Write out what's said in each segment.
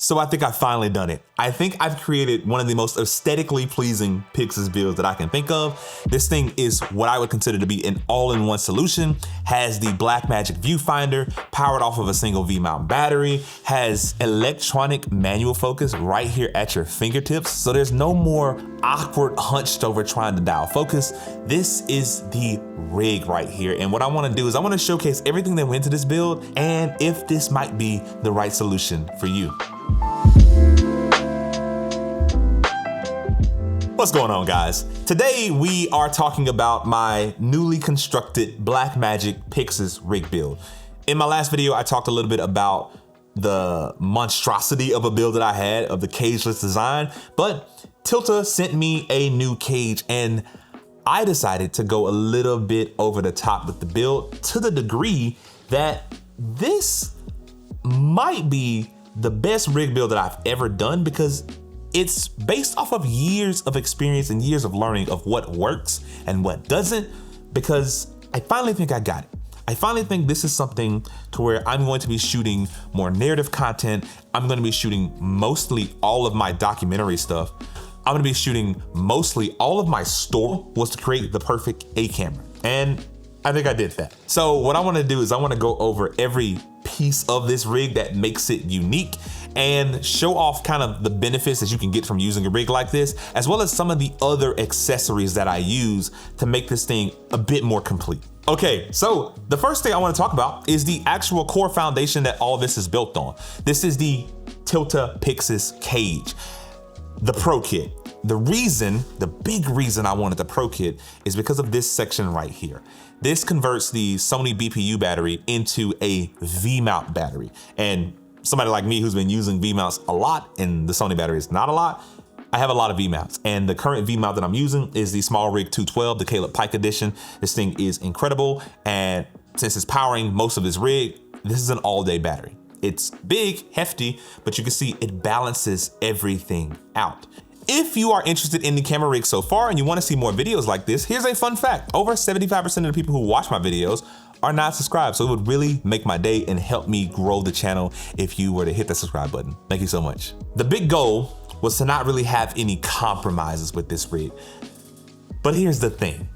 So I think I've finally done it. I think I've created one of the most aesthetically pleasing PYXIS builds that I can think of. This thing is what I would consider to be an all-in-one solution, has the Blackmagic viewfinder powered off of a single V-mount battery, has electronic manual focus right here at your fingertips. So there's no more awkward hunched over trying to dial focus. This is the rig right here. And what I wanna do is I wanna showcase everything that went into this build and if this might be the right solution for you. What's going on, guys? Today we are talking about my newly constructed Blackmagic PYXIS rig build. In my last video, I talked a little bit about the monstrosity of a build that I had of the cageless design, but Tilta sent me a new cage and I decided to go a little bit over the top with the build to the degree that this might be the best rig build that I've ever done because it's based off of years of experience and years of learning of what works and what doesn't, because I finally think I got it. I finally think this is something to where I'm going to be shooting more narrative content. I'm going to be shooting mostly all of my documentary stuff. I'm going to be shooting mostly all of my story was to create the perfect A camera. And I think I did that. So what I want to do is I want to go over every piece of this rig that makes it unique and show off kind of the benefits that you can get from using a rig like this, as well as some of the other accessories that I use to make this thing a bit more complete. Okay, so the first thing I want to talk about is the actual core foundation that all this is built on. This is the Tilta PYXIS cage, the Pro Kit. The big reason I wanted the Pro Kit is because of this section right here. This converts the Sony BPU battery into a V-mount battery. And somebody like me who's been using V-mounts a lot and the Sony battery is not a lot, I have a lot of V-mounts. And the current V-mount that I'm using is the Small Rig 212, the Caleb Pike edition. This thing is incredible. And since it's powering most of this rig, this is an all-day battery. It's big, hefty, but you can see it balances everything out. If you are interested in the camera rig so far and you want to see more videos like this, here's a fun fact. Over 75% of the people who watch my videos are not subscribed. So it would really make my day and help me grow the channel if you were to hit the subscribe button. Thank you so much. The big goal was to not really have any compromises with this rig. But here's the thing.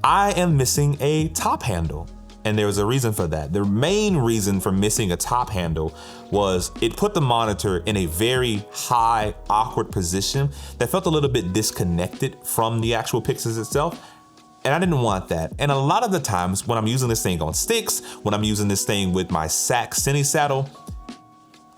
I am missing a top handle. And there was a reason for that. The main reason for missing a top handle was it put the monitor in a very high, awkward position that felt a little bit disconnected from the actual PYXIS itself. And I didn't want that. And a lot of the times when I'm using this thing on sticks, when I'm using this thing with my SAC Cine saddle,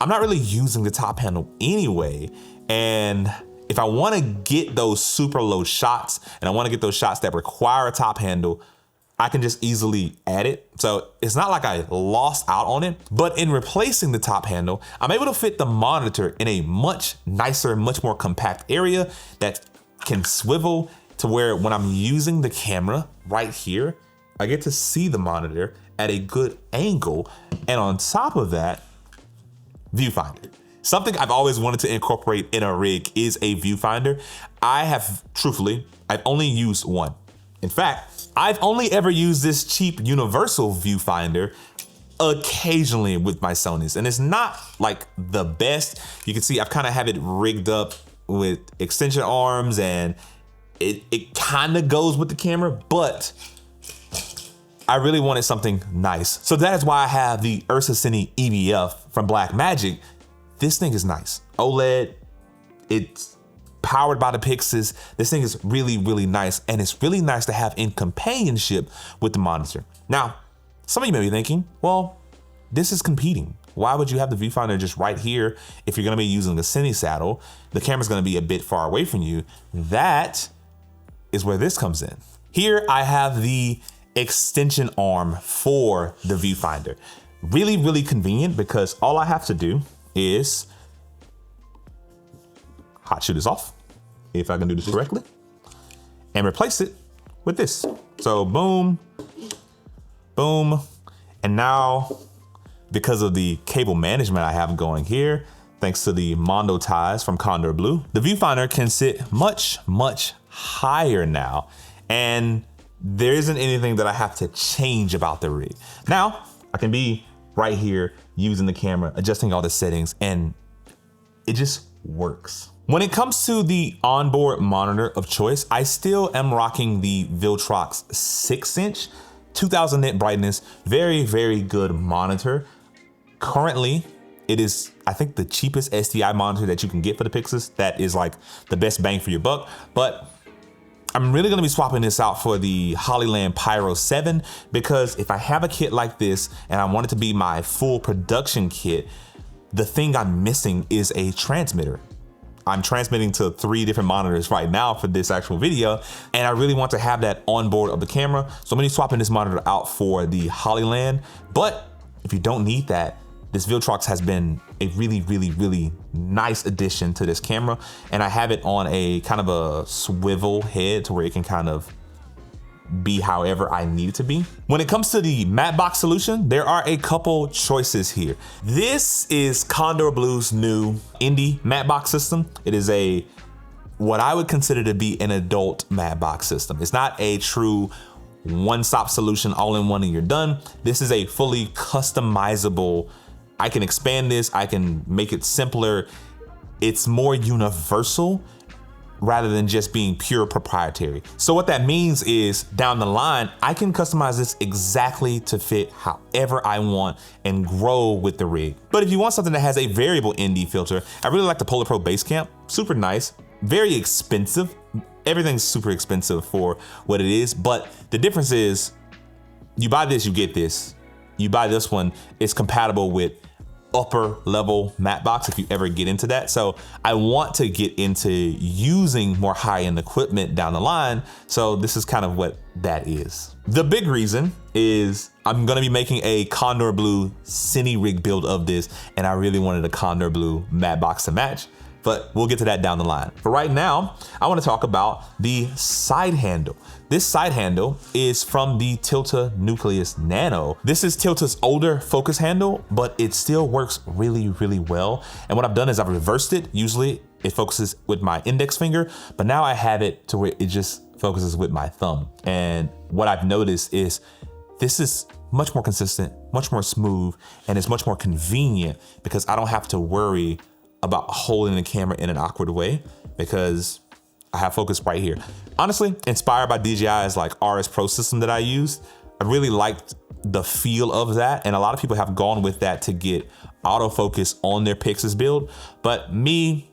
I'm not really using the top handle anyway. And if I wanna get those super low shots and I wanna get those shots that require a top handle, I can just easily add it. So it's not like I lost out on it, but in replacing the top handle, I'm able to fit the monitor in a much nicer, much more compact area that can swivel to where when I'm using the camera right here, I get to see the monitor at a good angle. And on top of that, viewfinder. Something I've always wanted to incorporate in a rig is a viewfinder. Truthfully, I've only used one. In fact, I've only ever used this cheap universal viewfinder occasionally with my Sonys, and it's not like the best. You can see I've kind of have it rigged up with extension arms and it kind of goes with the camera, but I really wanted something nice. So that is why I have the Versatility EVF from Blackmagic. This thing is nice. OLED, it's powered by the PYXIS. This thing is really, really nice. And it's really nice to have in companionship with the monitor. Now, some of you may be thinking, well, this is competing. Why would you have the viewfinder just right here if you're gonna be using the Cine saddle? The camera's gonna be a bit far away from you. That is where this comes in. Here I have the extension arm for the viewfinder. Really, really convenient because all I have to do is hot shoot this off, if I can do this correctly, and replace it with this. So boom, boom. And now, because of the cable management I have going here, thanks to the Mondo ties from Condor Blue, the viewfinder can sit much, much higher now. And there isn't anything that I have to change about the rig. Now, I can be right here using the camera, adjusting all the settings, and it just works. When it comes to the onboard monitor of choice, I still am rocking the Viltrox 6-inch, 2000 nit brightness, very, very good monitor. Currently, it is, I think, the cheapest SDI monitor that you can get for the PYXIS. That is like the best bang for your buck. But I'm really gonna be swapping this out for the Hollyland Pyro 7, because if I have a kit like this and I want it to be my full production kit, the thing I'm missing is a transmitter. I'm transmitting to 3 different monitors right now for this actual video, and I really want to have that on board of the camera. So I'm gonna be swapping this monitor out for the Hollyland. But if you don't need that, this Viltrox has been a really, really, really nice addition to this camera. And I have it on a kind of a swivel head to where it can kind of be however I need it to be. When it comes to the matte box solution, there are a couple choices here. This is Condor Blue's new Indie matte box system. It is a, what I would consider to be an adult matte box system. It's not a true one-stop solution, all in one and you're done. This is a fully customizable, I can expand this, I can make it simpler. It's more universal rather than just being pure proprietary. So what that means is down the line, I can customize this exactly to fit however I want and grow with the rig. But if you want something that has a variable ND filter, I really like the Polar Pro Basecamp, super nice, very expensive. Everything's super expensive for what it is, but the difference is you buy this, you get this. You buy this one, it's compatible with upper level matte box if you ever get into that. So I want to get into using more high-end equipment down the line. So this is kind of what that is. The big reason is I'm gonna be making a Condor Blue Cine rig build of this, and I really wanted a Condor Blue matte box to match, but we'll get to that down the line. For right now, I wanna talk about the side handle. This side handle is from the Tilta Nucleus Nano. This is Tilta's older focus handle, but it still works really, really well. And what I've done is I've reversed it. Usually it focuses with my index finger, but now I have it to where it just focuses with my thumb. And what I've noticed is this is much more consistent, much more smooth, and it's much more convenient because I don't have to worry about holding the camera in an awkward way because I have focus right here. Honestly, inspired by DJI's like RS Pro system that I used, I really liked the feel of that. And a lot of people have gone with that to get autofocus on their PYXIS build. But me,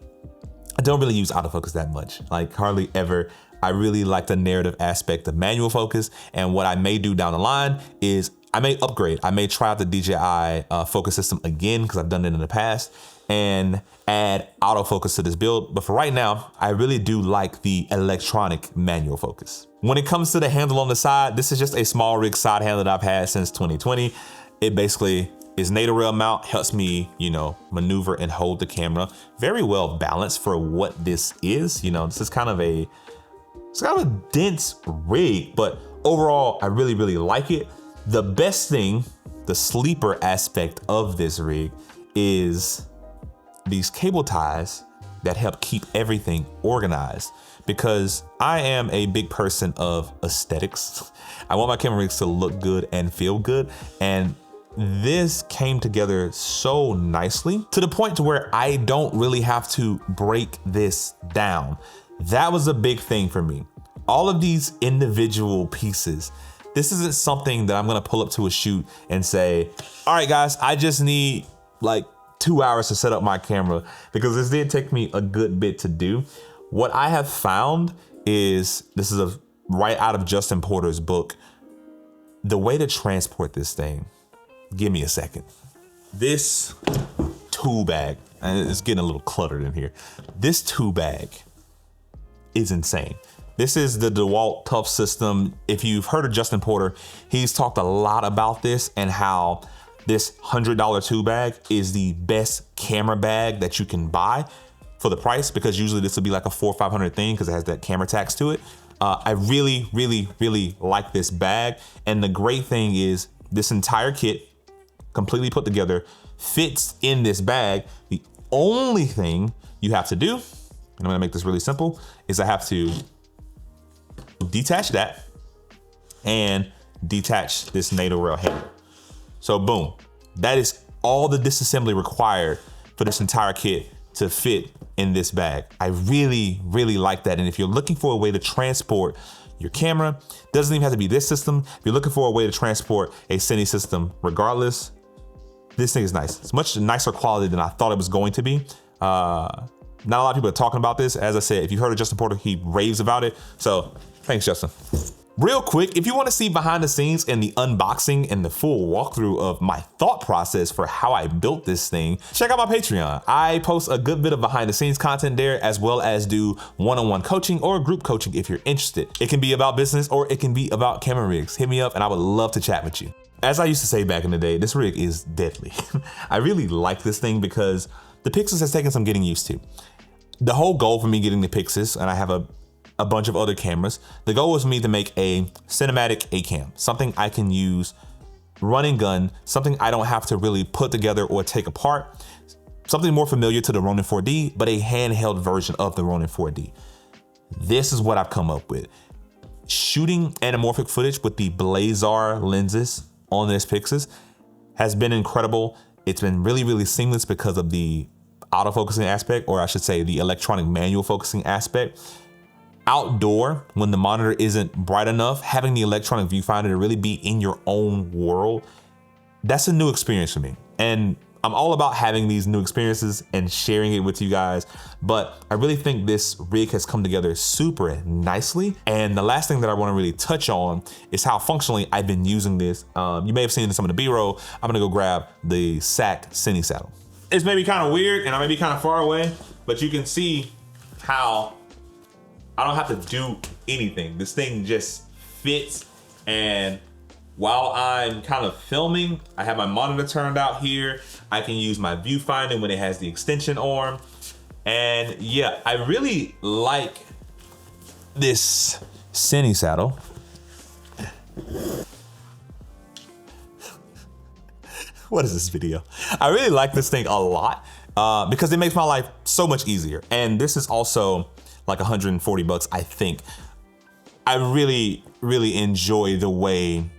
I don't really use autofocus that much, like hardly ever. I really like the narrative aspect of manual focus. And what I may do down the line is I may upgrade. I may try out the DJI focus system again because I've done it in the past and add autofocus to this build. But for right now, I really do like the electronic manual focus. When it comes to the handle on the side, this is just a small rig side handle that I've had since 2020. It basically is NATO rail mount, helps me, maneuver and hold the camera. Very well balanced for what this is. This is kind of a dense rig, but overall, I really, really like it. The best thing, the sleeper aspect of this rig is these cable ties that help keep everything organized, because I am a big person of aesthetics. I want my camera rigs to look good and feel good. And this came together so nicely to the point to where I don't really have to break this down. That was a big thing for me. All of these individual pieces, this isn't something that I'm gonna pull up to a shoot and say, all right guys, I just need like 2 hours to set up my camera, because this did take me a good bit to do. What I have found is, this is right out of Justin Porter's book, the way to transport this thing. Give me a second. This tool bag, and it's getting a little cluttered in here. This tool bag is insane. This is the DeWalt Tough system. If you've heard of Justin Porter, he's talked a lot about this and how this $100 tool bag is the best camera bag that you can buy for the price, because usually this would be like a $400 or $500 thing because it has that camera tax to it. I really, really, really like this bag. And the great thing is this entire kit, completely put together, fits in this bag. The only thing you have to do, and I'm gonna make this really simple, is I have to detach that and detach this NATO rail handle. So boom, that is all the disassembly required for this entire kit to fit in this bag. I really, really like that. And if you're looking for a way to transport your camera, doesn't even have to be this system. If you're looking for a way to transport a Cine system, regardless, this thing is nice. It's much nicer quality than I thought it was going to be. Not a lot of people are talking about this. As I said, if you heard of Justin Porter, he raves about it. So thanks, Justin. Real quick, if you want to see behind the scenes and the unboxing and the full walkthrough of my thought process for how I built this thing, check out my Patreon. I post a good bit of behind the scenes content there, as well as do one-on-one coaching or group coaching if you're interested. It can be about business or it can be about camera rigs. Hit me up and I would love to chat with you. As I used to say back in the day, this rig is deadly. I really like this thing because the PYXIS has taken some getting used to. The whole goal for me getting the PYXIS, and I have a bunch of other cameras, the goal was for me to make a cinematic A-cam, something I can use run and gun, something I don't have to really put together or take apart, something more familiar to the Ronin 4D, but a handheld version of the Ronin 4D. This is what I've come up with. Shooting anamorphic footage with the Blazar lenses on this PYXIS has been incredible. It's been really, really seamless because of the autofocusing aspect, or I should say the electronic manual focusing aspect. Outdoor, when the monitor isn't bright enough, having the electronic viewfinder to really be in your own world, that's a new experience for me. And I'm all about having these new experiences and sharing it with you guys, but I really think this rig has come together super nicely. And the last thing that I want to really touch on is how functionally I've been using this. You may have seen in some of the B-roll. I'm gonna go grab the SAC Cine saddle. It's maybe kind of weird and I may be kind of far away, but you can see how I don't have to do anything. This thing just fits, and while I'm kind of filming, I have my monitor turned out here. I can use my viewfinder when it has the extension arm. And yeah, I really like this Cine saddle. What is this video? I really like this thing a lot because it makes my life so much easier. And this is also like 140 bucks, I think. I really, really enjoy the way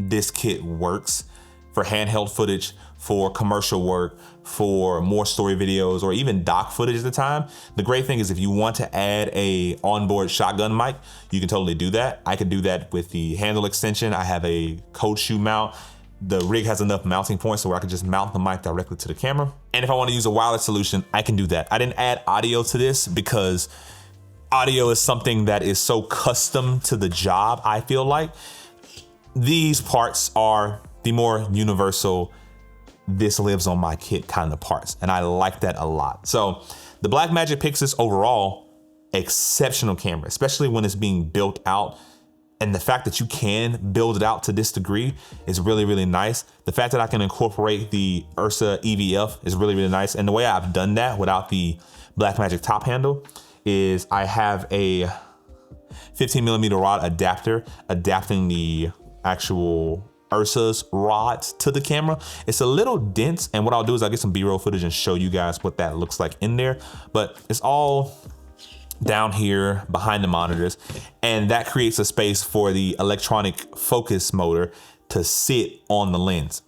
this kit works for handheld footage, for commercial work, for more story videos, or even doc footage at the time. The great thing is if you want to add a onboard shotgun mic, you can totally do that. I can do that with the handle extension. I have a cold shoe mount. The rig has enough mounting points so where I can just mount the mic directly to the camera. And if I want to use a wireless solution, I can do that. I didn't add audio to this because audio is something that is so custom to the job, I feel like. These parts are the more universal, this lives on my kit kind of parts, and I like that a lot. So the Blackmagic PYXIS overall, exceptional camera, especially when it's being built out. And the fact that you can build it out to this degree is really, really nice. The fact that I can incorporate the Ursa EVF is really, really nice. And the way I've done that without the Blackmagic top handle is I have a 15mm rod adapter adapting the actual Ursa's rods to the camera. It's a little dense, and what I'll do is I'll get some B-roll footage and show you guys what that looks like in there. But it's all down here behind the monitors, and that creates a space for the electronic focus motor to sit on the lens.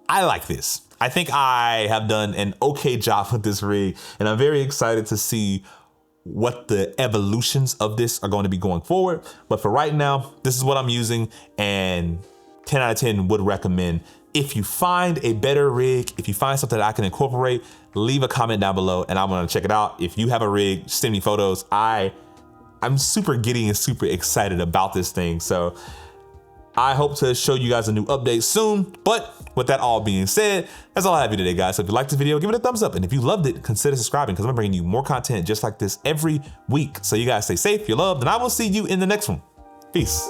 I like this. I think I have done an okay job with this rig, and I'm very excited to see what the evolutions of this are going to be going forward. But for right now, this is what I'm using, and 10 out of 10 would recommend. If you find a better rig, if you find something that I can incorporate, leave a comment down below and I'm gonna check it out. If you have a rig, send me photos. I'm super giddy and super excited about this thing. So I hope to show you guys a new update soon. But with that all being said, that's all I have for you today, guys. So if you liked the video, give it a thumbs up. And if you loved it, consider subscribing because I'm bringing you more content just like this every week. So you guys stay safe, you're loved, and I will see you in the next one. Peace.